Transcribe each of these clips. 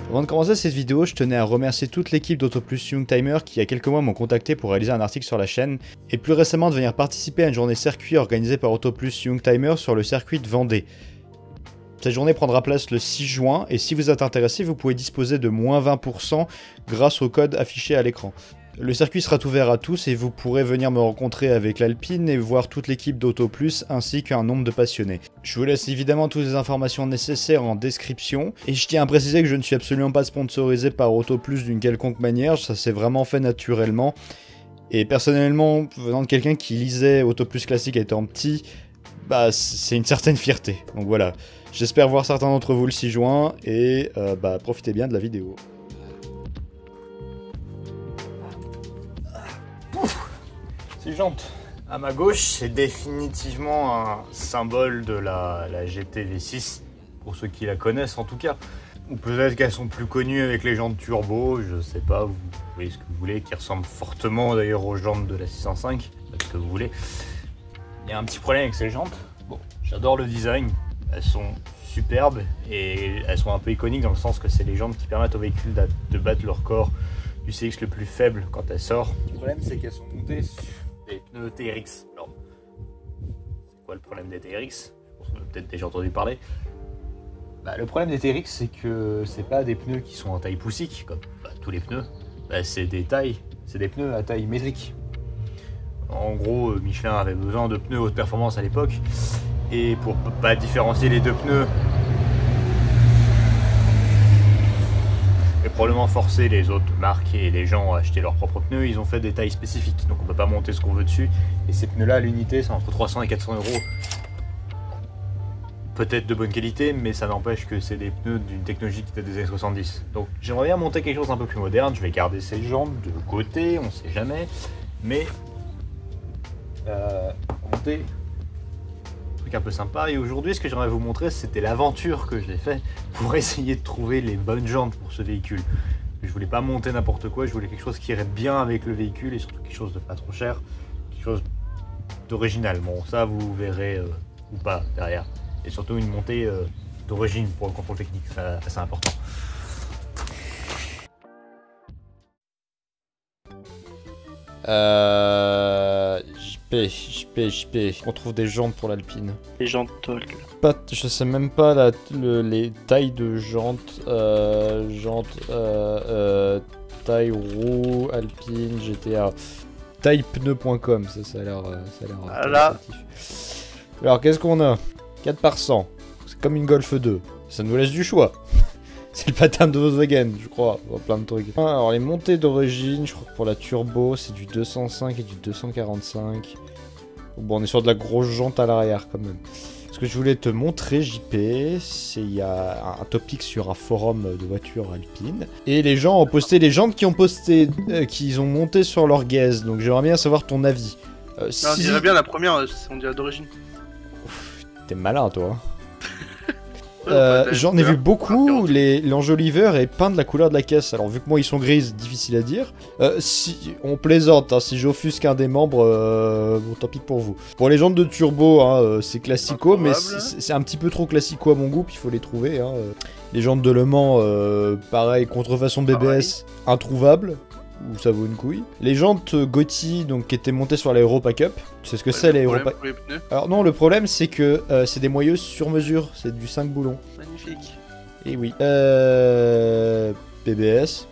Avant de commencer cette vidéo, je tenais à remercier toute l'équipe d'AutoPlus Youngtimer qui il y a quelques mois m'ont contacté pour réaliser un article sur la chaîne et plus récemment de venir participer à une journée circuit organisée par AutoPlus Youngtimer sur le circuit de Vendée. Cette journée prendra place le 6 juin et si vous êtes intéressé, vous pouvez disposer de moins 20% grâce au code affiché à l'écran. Le circuit sera ouvert à tous et vous pourrez venir me rencontrer avec l'Alpine et voir toute l'équipe d'AutoPlus ainsi qu'un nombre de passionnés. Je vous laisse évidemment toutes les informations nécessaires en description et je tiens à préciser que je ne suis absolument pas sponsorisé par AutoPlus d'une quelconque manière, ça s'est vraiment fait naturellement. Et personnellement, venant de quelqu'un qui lisait AutoPlus classique étant petit, bah c'est une certaine fierté. Donc voilà, j'espère voir certains d'entre vous le 6 juin et profitez bien de la vidéo. Ces jantes à ma gauche, c'est définitivement un symbole de la GT V6, pour ceux qui la connaissent en tout cas. Ou peut-être qu'elles sont plus connues avec les jantes turbo, je sais pas, vous voyez ce que vous voulez, qui ressemblent fortement d'ailleurs aux jantes de la 605, ce que vous voulez. Il y a un petit problème avec ces jantes. Bon, j'adore le design, elles sont superbes et elles sont un peu iconiques dans le sens que c'est les jantes qui permettent au véhicule de battre le record du CX le plus faible quand elle sort. Le problème c'est qu'elles sont montées sur des pneus TRX. Alors, c'est quoi le problème des TRX? On a peut-être déjà entendu parler. Le problème des TRX c'est que c'est pas des pneus qui sont en taille poussique comme tous les pneus. C'est des pneus à taille métrique. En gros, Michelin avait besoin de pneus haute performance à l'époque et pour pas différencier les deux pneus et probablement forcer les autres marques et les gens à acheter leurs propres pneus, ils ont fait des tailles spécifiques, donc on peut pas monter ce qu'on veut dessus. Et ces pneus là, l'unité c'est entre 300 et 400 euros. Peut-être de bonne qualité, mais ça n'empêche que c'est des pneus d'une technologie qui date des années 70. Donc j'aimerais bien monter quelque chose d'un peu plus moderne, je vais garder ces jantes de côté, on sait jamais, mais monter un truc un peu sympa. Et aujourd'hui, ce que j'aimerais vous montrer, c'était l'aventure que j'ai fait pour essayer de trouver les bonnes jantes pour ce véhicule. Je voulais pas monter n'importe quoi, je voulais quelque chose qui irait bien avec le véhicule et surtout quelque chose de pas trop cher, quelque chose d'original. Bon, ça vous verrez ou pas derrière. Et surtout une montée d'origine pour le contrôle technique, c'est assez important. JP. On trouve des jantes pour l'Alpine. Les jantes Tolk. Je sais même pas les tailles de jantes. Taille roue, Alpine, GTA. Taillepneu.com, ça a l'air voilà. Alors qu'est-ce qu'on a? 4 par 100. C'est comme une Golf 2. Ça nous laisse du choix. C'est le pattern de Volkswagen, je crois, plein de trucs. Alors les montées d'origine, je crois que pour la turbo, c'est du 205 et du 245. Bon, on est sur de la grosse jante à l'arrière quand même. Ce que je voulais te montrer, JP, c'est il y a un topic sur un forum de voitures alpines. Et les gens ont posté, les jantes qui ont posté, qu'ils ont monté sur leur gaze. Donc j'aimerais bien savoir ton avis. On dirait bien la première, on dirait d'origine. T'es malin toi. J'en ai vu beaucoup, l'enjoliveur est peint de la couleur de la caisse. Alors vu que moi ils sont grises, difficile à dire. Si on plaisante, hein, si j'offusque un des membres, bon, tant pis pour vous. Pour les jantes de turbo, hein, c'est classico, mais c'est un petit peu trop classico à mon goût, puis il faut les trouver. Hein. Les jantes de Le Mans, pareil, contrefaçon BBS, introuvable. Où ça vaut une couille. Les jantes Gotti, donc qui étaient montées sur la Europa Cup. Tu sais ce que c'est, la Europa Cup? Alors non, le problème c'est que c'est des moyeuses sur mesure, c'est du 5 boulons. Magnifique. Et oui. BBS.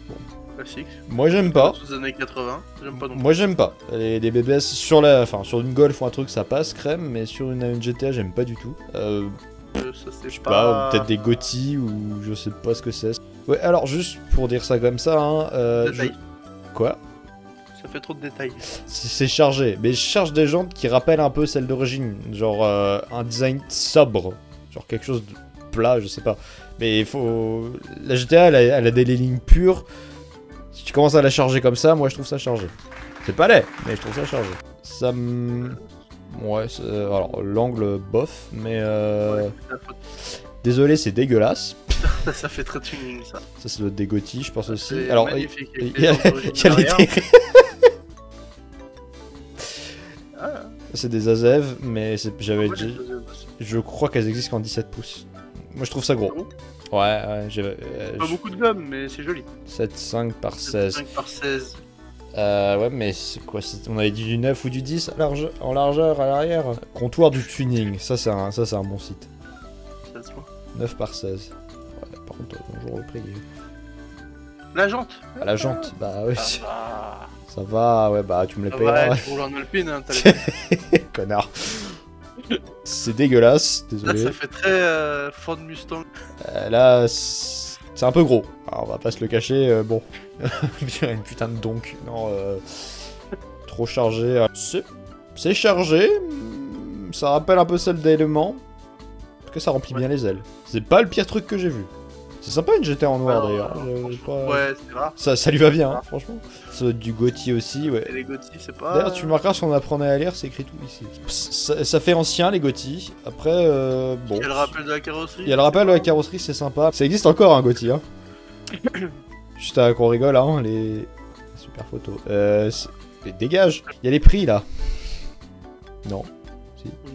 Bon. Classique. Moi j'aime pas. Sous les années 80, j'aime pas non plus. Moi j'aime pas. Les BBS sur une Golf ou un truc ça passe crème, mais sur une GTA j'aime pas du tout. Ça c'est je sais pas, peut-être des Gotti ou je sais pas ce que c'est. Ouais, alors juste pour dire ça comme ça, hein, Quoi? Ça fait trop de détails. C'est chargé, mais je cherche des jantes qui rappellent un peu celles d'origine, genre un design sobre, genre quelque chose de plat, je sais pas. Mais il faut... La GTA, elle a des lignes pures, Si tu commences à la charger comme ça, moi je trouve ça chargé. C'est pas laid, mais je trouve ça chargé. Ça me... Ouais, alors l'angle bof, mais désolé, c'est dégueulasse. Ça fait très tuning, ça. Ça doit être des Gotti, je pense aussi. C'est Alors, magnifique. il y a les dérivés. Ah, C'est des Azev, mais j'avais ouais, dit... les deuxièmes aussi. Je crois qu'elles existent qu'en 17 pouces. Moi je trouve ça gros. Ah bon. Ouais, Pas beaucoup de gomme, mais c'est joli. 7,5 par 16. 5 par 16. Ouais, mais c'est quoi? On avait dit du 9 ou du 10 en largeur à l'arrière. Comptoir du tuning, ça c'est un bon site. Ça se voit. 9 par 16. Ouais, par contre, bonjour le prix. La jante. Ah, la jante, bah oui. Ça va. Ça va, ouais, bah tu me la Ça payeras. va, tu roules en Alpine, hein, t'as les... Connard. C'est dégueulasse, Là, désolé. ça fait très Ford Mustang. Là, c'est un peu gros. Alors, on va pas se le cacher, bon. Une putain de donk. Non, trop chargé. C'est chargé. Ça rappelle un peu celle d'éléments. Parce que ça remplit bien les ailes. C'est pas le pire truc que j'ai vu. C'est sympa une GT en noir d'ailleurs. Ouais, c'est rare. Ça lui va bien, hein, franchement. Ça doit être du Gotti aussi, ouais. Et les Gotti, c'est pas... D'ailleurs, tu remarqueras, si on apprenait à lire, c'est écrit tout ici. Ça fait ancien, les Gotti. Après, bon. Il y a le rappel de la carrosserie. Il y a le rappel de la carrosserie, c'est sympa. Ça existe encore, un Gotti, hein. Juste à qu'on rigole, hein, les... Super photos. Dégage. Il y a les prix, là. Non.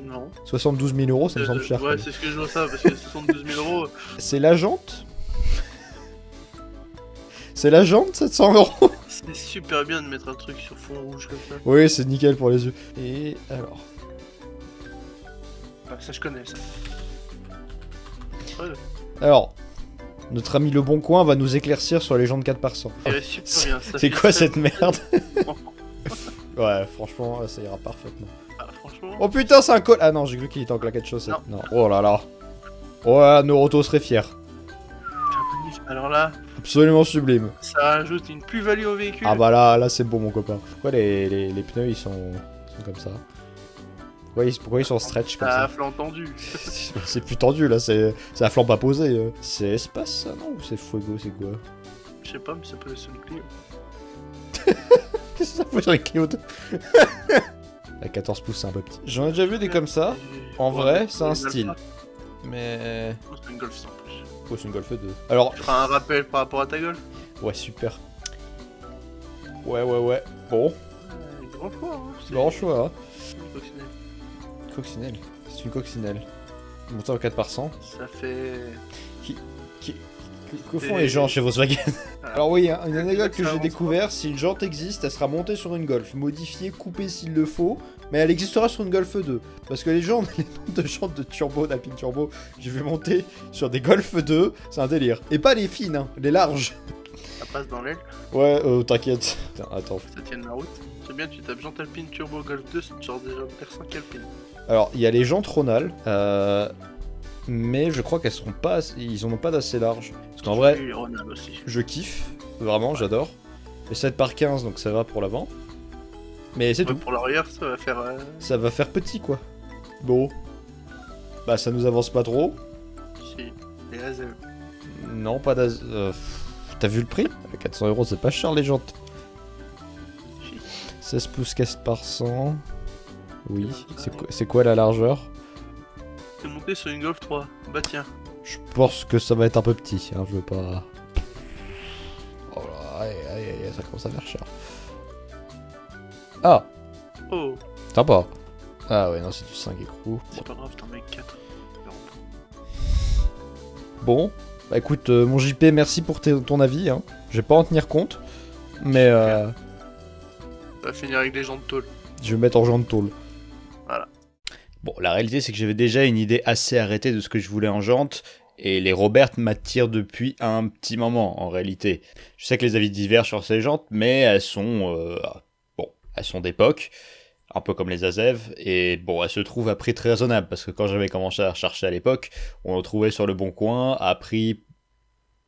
Non. 72 000 euros, ça me semble cher. Ouais, c'est ce que je vois ça, parce que 72 000 euros... C'est la jante. C'est la jante, 700 euros. C'est super bien de mettre un truc sur fond rouge comme ça. Oui, c'est nickel pour les yeux. Et alors... Ah, ça je connais, ça. Ouais, Alors... Notre ami Le Bon Coin va nous éclaircir sur les jantes 4 par 100. c'est super bien. Ça C'est fait quoi très- cette merde? Ouais, franchement, ça ira parfaitement. Ah, franchement... Oh putain, c'est un col... Ah non, j'ai cru qu'il était en claquette chaussette. Non. Oh là là. Ouais, Noroto serait fier. Putain, magnifique. Alors là, Absolument sublime. ça rajoute une plus-value au véhicule. Ah bah là c'est bon mon copain. Pourquoi les pneus ils sont comme ça? Pourquoi ils sont stretch comme T'as ça? flanc tendu. C'est plus tendu là, c'est à flanc pas posé. C'est espace ça non? Ou c'est Fuego, c'est quoi? Je sais pas, mais ça peut être une Clio. Qu'est-ce que ça faut sur les Clio 2? À 14 pouces c'est un peu petit. J'en ai déjà vu des comme ça. En vrai, c'est un style. Mais... Oh, c'est une Golf 100 en plus. Oh, c'est une Golf 2. Alors, Tu feras un rappel par rapport à ta Golf. ouais, super. Ouais. Bon, Grand choix, hein. c'est grand choix. Hein. une coccinelle. Coccinelle. C'est une coccinelle. Moteur en 4 par 100. Ça fait... Que font les gens chez Volkswagen? Alors oui, hein, une anecdote que Ça j'ai avance découvert, si une jante existe, elle sera montée sur une Golf, modifiée, coupée s'il le faut, mais elle existera sur une Golf 2. Parce que les noms de jantes de turbo, d'Alpine Turbo, j'ai vu monter sur des Golf 2, c'est un délire. Et pas les fines, hein, les larges. Ça passe dans l'aile, Ouais, t'inquiète. Attends. ça tienne la route. C'est bien, tu tapes jante Alpine Turbo Golf 2, c'est genre déjà R5 Alpine. Alors, il y a les jantes Ronal, mais je crois qu'elles seront pas... Ils en ont pas d'assez larges. Parce qu'en vrai... Et les Ronald aussi. Je kiffe, vraiment, j'adore. Et 7 par 15, donc ça va pour l'avant. Mais c'est Ouais, tout. pour l'arrière, ça va faire... Ça va faire petit, quoi. Bon. Bah, ça nous avance pas trop. Si, les ASL. Non, pas d'az... T'as vu le prix? 400 euros, c'est pas cher, les jantes. Si. 16 pouces 4 par 100. Oui. C'est quoi la largeur? T'es monté sur une Golf 3. Bah tiens. Je pense que ça va être un peu petit, hein, je veux pas... Oh là, aïe, ça commence à faire cher. Ah, Oh, sympa. Ah ouais, non, c'est du 5 écrou. c'est pas grave, t'en mets 4. Bon, bah écoute, mon JP, merci pour ton avis, hein. Je vais pas en tenir compte, mais On va finir avec des jantes tôle. je vais mettre en jante tôle. Voilà. Bon, la réalité, c'est que j'avais déjà une idée assez arrêtée de ce que je voulais en jante, et les Robert m'attirent depuis un petit moment, en réalité. Je sais que les avis divergent sur ces jantes, mais elles sont... elles sont d'époque, un peu comme les Azev, et bon, elles se trouvent à prix très raisonnable, parce que quand j'avais commencé à chercher à l'époque, on le trouvait sur le Bon Coin à prix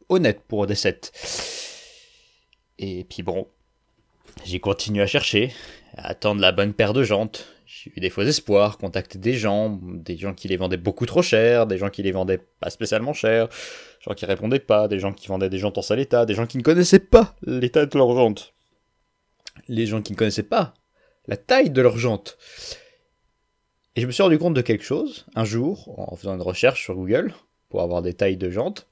honnête pour des 7. Et puis bon, j'ai continué à chercher, à attendre la bonne paire de jantes. J'ai eu des faux espoirs, contacté des gens qui les vendaient beaucoup trop cher, des gens qui les vendaient pas spécialement cher, des gens qui répondaient pas, des gens qui vendaient des jantes en sale état, des gens qui ne connaissaient pas l'état de leurs jantes, les gens qui ne connaissaient pas la taille de leurs jantes. Et je me suis rendu compte de quelque chose, un jour, en faisant une recherche sur Google, pour avoir des tailles de jantes.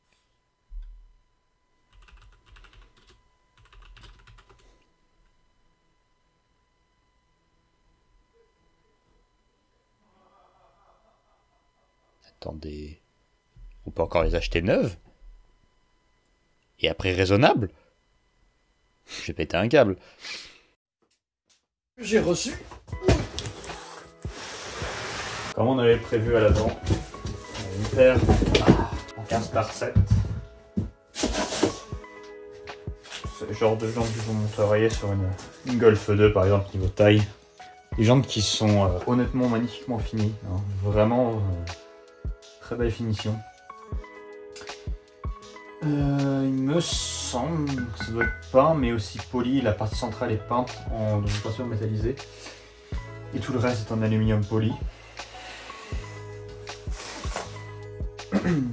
Attendez, on peut encore les acheter neuves? Et à prix raisonnable? J'ai pété un câble. J'ai reçu, comme on avait prévu à l'avant, une paire en 15 par 7. C'est le genre de jantes que vous monteriez sur une Golf 2 par exemple, niveau taille. Des jantes qui sont honnêtement magnifiquement finies, hein. Vraiment très belle finition. Il me semble que ça doit être peint mais aussi poli, la partie centrale est peinte en une peinture métallisée et tout le reste est en aluminium poli.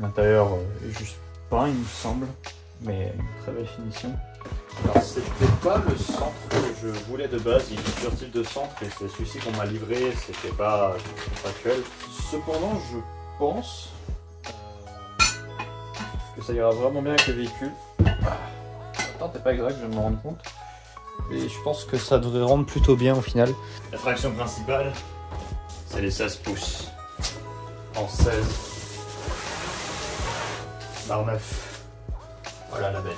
L'intérieur est juste peint il me semble, mais une très belle finition. Alors c'était pas le centre que je voulais de base, il y a plusieurs types de centres et c'est celui-ci qu'on m'a livré, c'était pas contractuel. Cependant je pense que ça ira vraiment bien avec le véhicule. Attends, t'es pas exact, je vais me rendre compte. Et je pense que ça devrait rendre plutôt bien au final. La traction principale, c'est les 16 pouces. En 16. Barre 9. Voilà la bête.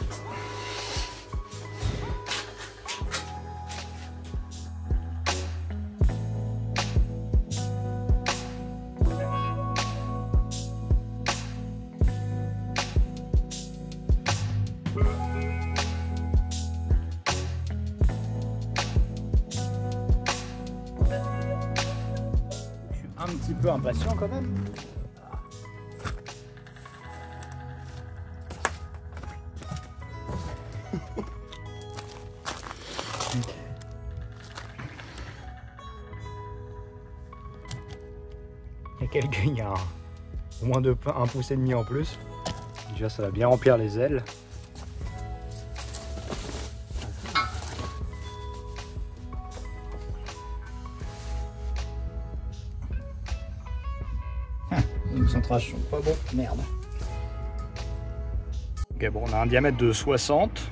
Un petit peu impatient quand même. Il y a au moins un pouce et demi en plus. Déjà ça va bien remplir les ailes. Les centrages sont pas bons, merde. Ok, bon, on a un diamètre de 60.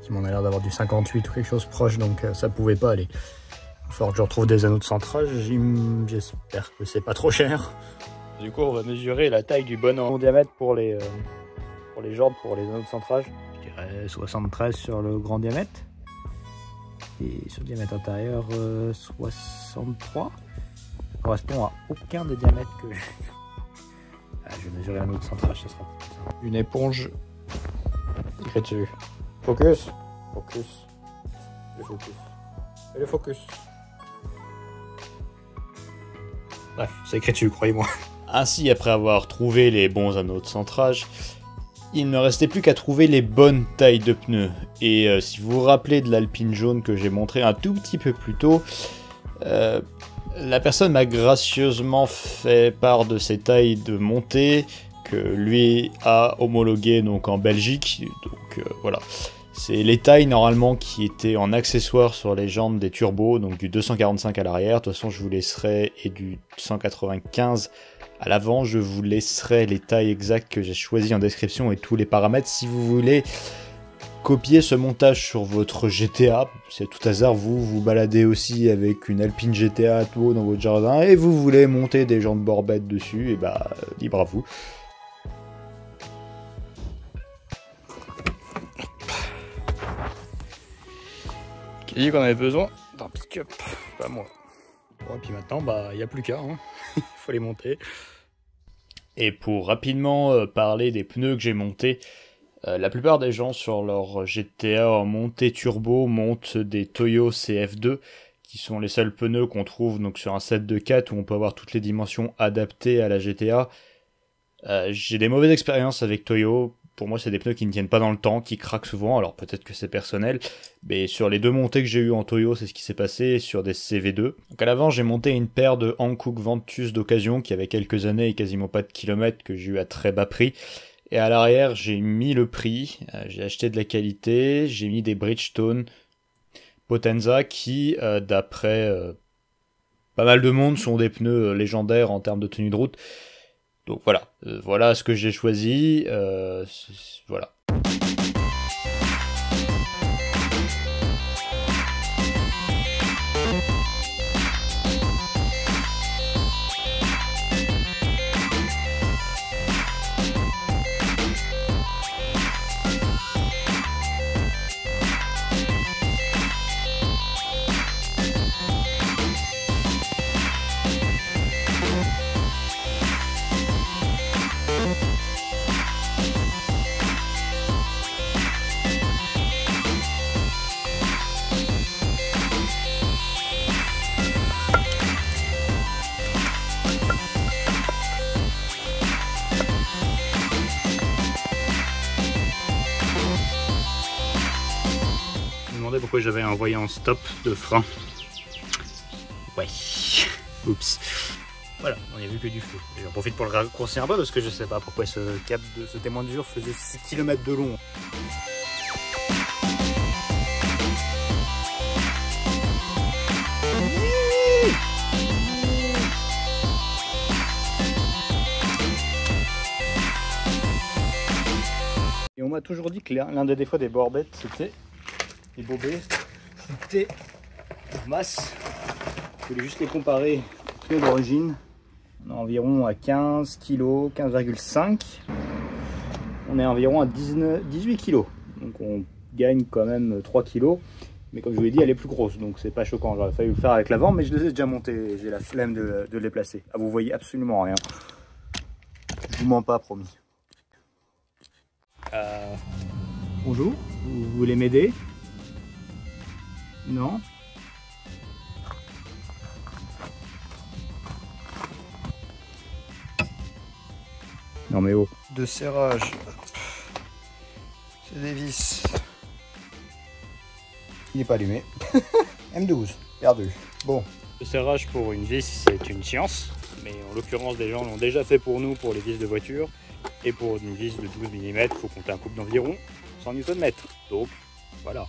Qui m'en a l'air d'avoir du 58 ou quelque chose proche, donc ça pouvait pas aller. Il va falloir que je retrouve des anneaux de centrage. J'espère que c'est pas trop cher. Du coup, on va mesurer la taille du bon diamètre pour les jantes, pour les anneaux de centrage. Je dirais 73 sur le grand diamètre. Et sur le diamètre intérieur, 63. Ça correspond à aucun des diamètres que je vais mesurer l'anneau de centrage, ça sera plus simple. Une éponge écrit dessus. Focus. Focus. Le focus. Et le focus. Bref, c'est écrit dessus, croyez-moi. Ainsi, après avoir trouvé les bons anneaux de centrage, il ne restait plus qu'à trouver les bonnes tailles de pneus. Et si vous vous rappelez de l'Alpine jaune que j'ai montré un tout petit peu plus tôt, la personne m'a gracieusement fait part de ses tailles de montée que lui a homologué donc en Belgique. Donc voilà, c'est les tailles normalement qui étaient en accessoire sur les jantes des turbos, donc du 245 à l'arrière. De toute façon, je vous laisserai, et du 195 à l'avant, je vous laisserai les tailles exactes que j'ai choisies en description et tous les paramètres si vous voulez copier ce montage sur votre GTA. Si à tout hasard vous vous baladez aussi avec une Alpine GTA Atmo dans votre jardin et vous voulez monter des jantes Borbette dessus, et bah libre à vous. Qui dit qu'on avait besoin d'un pick-up? Pas moi. Bon, et puis maintenant, bah il n'y a plus qu'à, hein. Il faut les monter. Et pour rapidement parler des pneus que j'ai montés, la plupart des gens sur leur GTA en montée turbo montent des Toyo CF2 qui sont les seuls pneus qu'on trouve donc sur un set de 4 où on peut avoir toutes les dimensions adaptées à la GTA. J'ai des mauvaises expériences avec Toyo pour moi, c'est des pneus qui ne tiennent pas dans le temps, qui craquent souvent. Alors peut-être que c'est personnel, mais sur les 2 montées que j'ai eues en Toyo, c'est ce qui s'est passé sur des CV2. Donc à l'avant, j'ai monté une paire de Hankook Ventus d'occasion qui avait quelques années et quasiment pas de kilomètres, que j'ai eu à très bas prix. Et à l'arrière, j'ai mis le prix, j'ai acheté de la qualité, j'ai mis des Bridgestone Potenza qui, d'après pas mal de monde, sont des pneus légendaires en termes de tenue de route. Donc voilà, voilà ce que j'ai choisi, voilà. Pourquoi j'avais un voyant stop de frein. Ouais. Oups. Voilà, on n'y a vu que du feu. Et j'en profite pour le raccourcir un peu parce que je sais pas pourquoi ce cap de ce témoin d'usure faisait 6 km de long. Et on m'a toujours dit que l'un des défauts des borbettes, c'était les bobets, c'était leur masse. Je voulais juste les comparer aux pneus d'origine. On est environ à 15 kg, 15,5. On est environ à 18 kg. Donc on gagne quand même 3 kg. Mais comme je vous l'ai dit, elle est plus grosse. Donc c'est pas choquant. J'aurais fallu le faire avec l'avant, mais je les ai déjà montés. J'ai la flemme de les placer. Ah, vous voyez absolument rien. Je vous mens pas, promis. Bonjour, vous voulez m'aider? Non? Non mais oh. De serrage. C'est des vis. Il n'est pas allumé. M12, perdu. Bon. Le serrage pour une vis, c'est une science. Mais en l'occurrence, des gens l'ont déjà fait pour nous pour les vis de voiture. Et pour une vis de 12 mm, il faut compter un couple d'environ 100 Nm. Donc, voilà.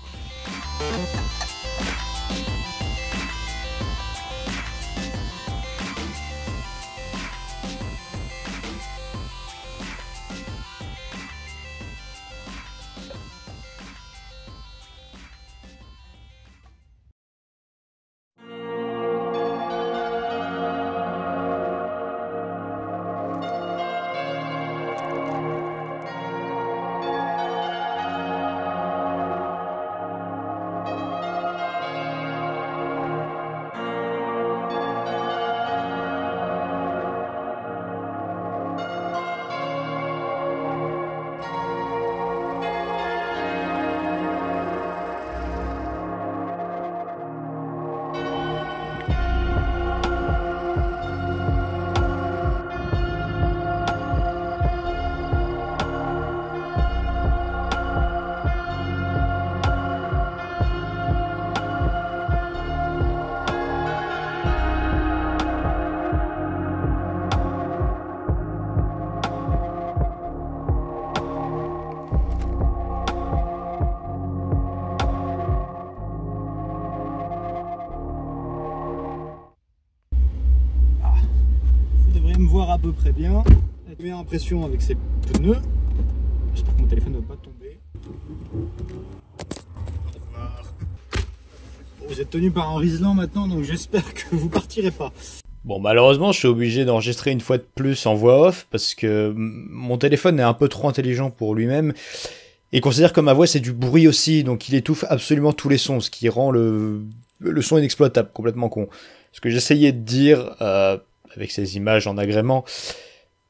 Voir à peu près bien. La première impression avec ces pneus. J'espère que mon téléphone ne va pas tomber. Bon, vous êtes tenu par un Riesland maintenant, donc j'espère que vous partirez pas. Bon, malheureusement, je suis obligé d'enregistrer une fois de plus en voix off parce que mon téléphone est un peu trop intelligent pour lui-même et considère que ma voix c'est du bruit aussi, donc il étouffe absolument tous les sons, ce qui rend le son inexploitable, complètement con. Ce que j'essayais de dire avec ces images en agrément,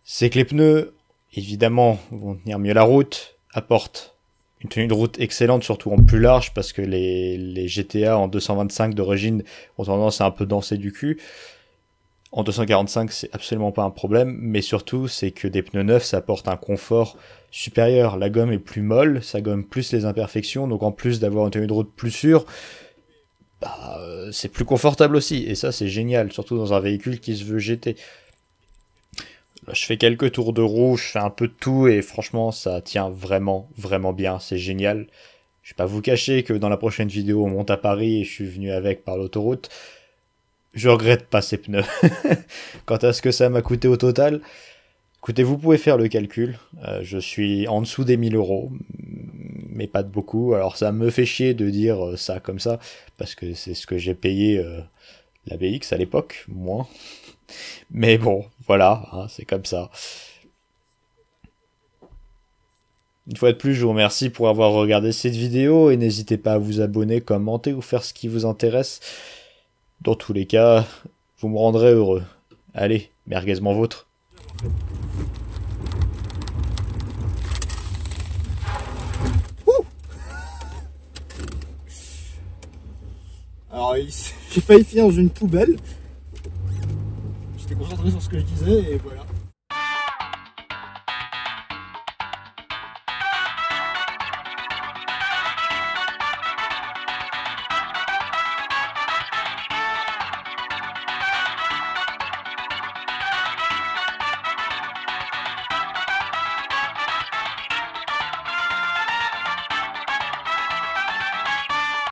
c'est que les pneus, évidemment, vont tenir mieux la route, apportent une tenue de route excellente, surtout en plus large, parce que les GTA en 225 d'origine ont tendance à un peu danser du cul, En 245, c'est absolument pas un problème, mais surtout, c'est que des pneus neufs, ça apporte un confort supérieur. La gomme est plus molle, ça gomme plus les imperfections, donc en plus d'avoir une tenue de route plus sûre, c'est plus confortable aussi. Et ça, c'est génial, surtout dans un véhicule qui se veut GT. Là, je fais quelques tours de roue, je fais un peu de tout, et franchement, ça tient vraiment, vraiment bien, c'est génial. Je vais pas vous cacher que dans la prochaine vidéo, on monte à Paris et je suis venu avec par l'autoroute. Je regrette pas ces pneus. Quant à ce que ça m'a coûté au total, écoutez, vous pouvez faire le calcul. Je suis en dessous des 1000 €, mais pas de beaucoup. Alors ça me fait chier de dire ça comme ça, parce que c'est ce que j'ai payé la BX à l'époque, moins. Mais bon, voilà, hein, c'est comme ça. Une fois de plus, je vous remercie pour avoir regardé cette vidéo, et n'hésitez pas à vous abonner, commenter ou faire ce qui vous intéresse. Dans tous les cas, vous me rendrez heureux. Allez, merguez-moi vôtre. Alors, j'ai failli finir dans une poubelle. J'étais concentré sur ce que je disais et voilà.